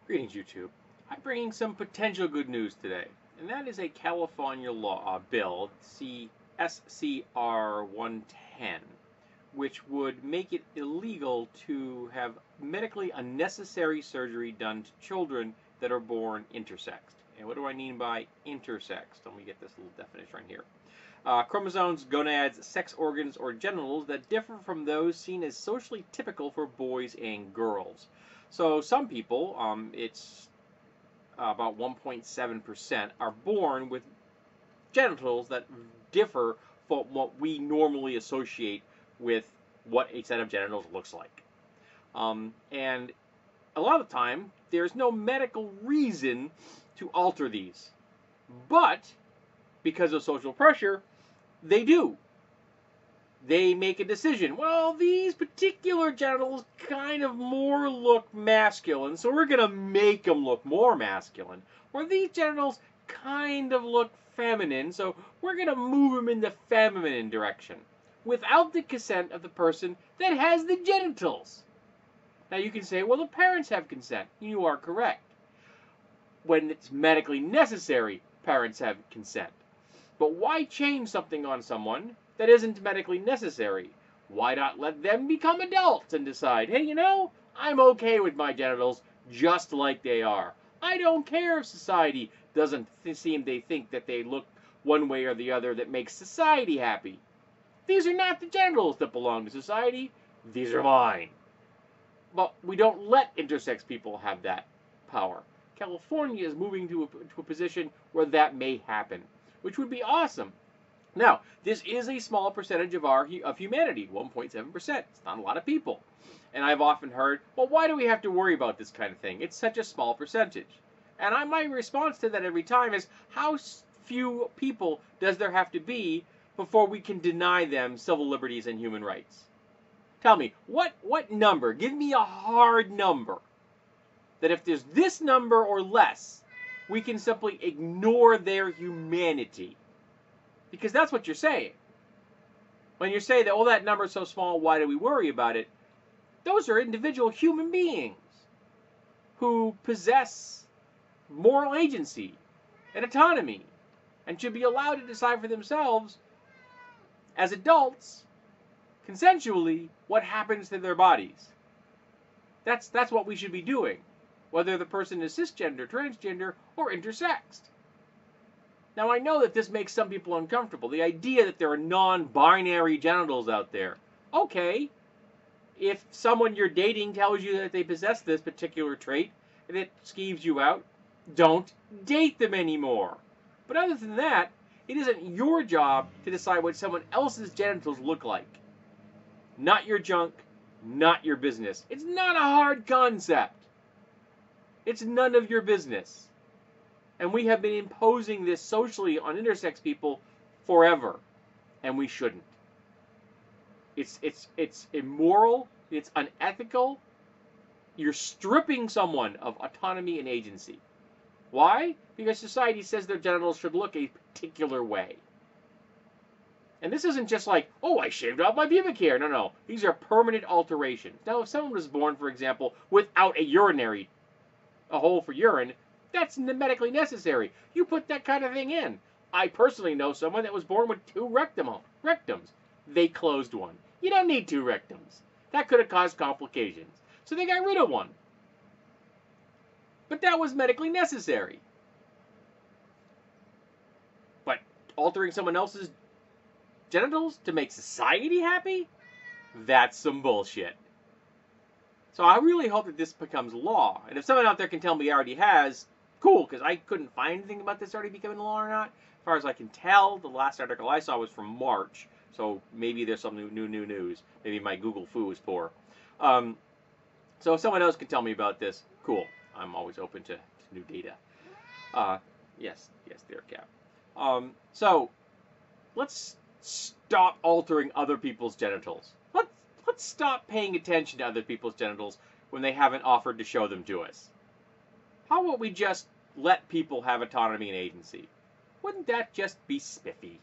Greetings, YouTube. I'm bringing some potential good news today, and that is a California law bill, SCR 110, which would make it illegal to have medically unnecessary surgery done to children that are born intersexed. And what do I mean by intersexed? Let me get this little definition right here. Chromosomes, gonads, sex organs, or genitals that differ from those seen as socially typical for boys and girls. So some people, it's about 1.7%, are born with genitals that differ from what we normally associate with what a set of genitals looks like. And a lot of the time, there's no medical reason to alter these. But because of social pressure, they do. They make a decision. Well, these particular genitals kind of more look masculine, so we're going to make them look more masculine. Or these genitals kind of look feminine, so we're going to move them in the feminine direction, without the consent of the person that has the genitals. Now you can say, well, the parents have consent. You are correct. When it's medically necessary, parents have consent. But why change something on someone that isn't medically necessary? Why not let them become adults and decide, hey, you know, I'm okay with my genitals just like they are. I don't care if society doesn't think that they look one way or the other that makes society happy. These are not the genitals that belong to society. These are mine. But we don't let intersex people have that power. California is moving to a position where that may happen, which would be awesome. Now, this is a small percentage of humanity, 1.7%. It's not a lot of people. And I've often heard, well, why do we have to worry about this kind of thing? It's such a small percentage. And my response to that every time is, how few people does there have to be before we can deny them civil liberties and human rights? Tell me, what number? Give me a hard number. That if there's this number or less, we can simply ignore their humanity. Because that's what you're saying. When you say that, oh, that number's so small, why do we worry about it? Those are individual human beings who possess moral agency and autonomy and should be allowed to decide for themselves as adults, consensually, what happens to their bodies. That's what we should be doing, whether the person is cisgender, transgender, or intersexed. Now, I know that this makes some people uncomfortable. The idea that there are non-binary genitals out there. Okay, if someone you're dating tells you that they possess this particular trait and it skeeves you out, don't date them anymore. But other than that, it isn't your job to decide what someone else's genitals look like. Not your junk, not your business. It's not a hard concept. It's none of your business. And we have been imposing this socially on intersex people forever, and we shouldn't. It's immoral, it's unethical. You're stripping someone of autonomy and agency. Why? Because society says their genitals should look a particular way. And this isn't just like, oh, I shaved off my pubic hair. No, no. These are permanent alterations. Now, if someone was born, for example, without a hole for urine, that's medically necessary. You put that kind of thing in. I personally know someone that was born with 2 rectums. They closed one. You don't need 2 rectums. That could have caused complications. So they got rid of one. But that was medically necessary. But altering someone else's genitals to make society happy? That's some bullshit. So I really hope that this becomes law. And if someone out there can tell me already has, cool, because I couldn't find anything about this already becoming law or not. As far as I can tell, the last article I saw was from March. So maybe there's some new news. Maybe my Google foo is poor. So if someone else can tell me about this, cool. I'm always open to new data. Yes, dear Cap. So let's stop altering other people's genitals. Let's stop paying attention to other people's genitals when they haven't offered to show them to us. How about we just let people have autonomy and agency? Wouldn't that just be spiffy?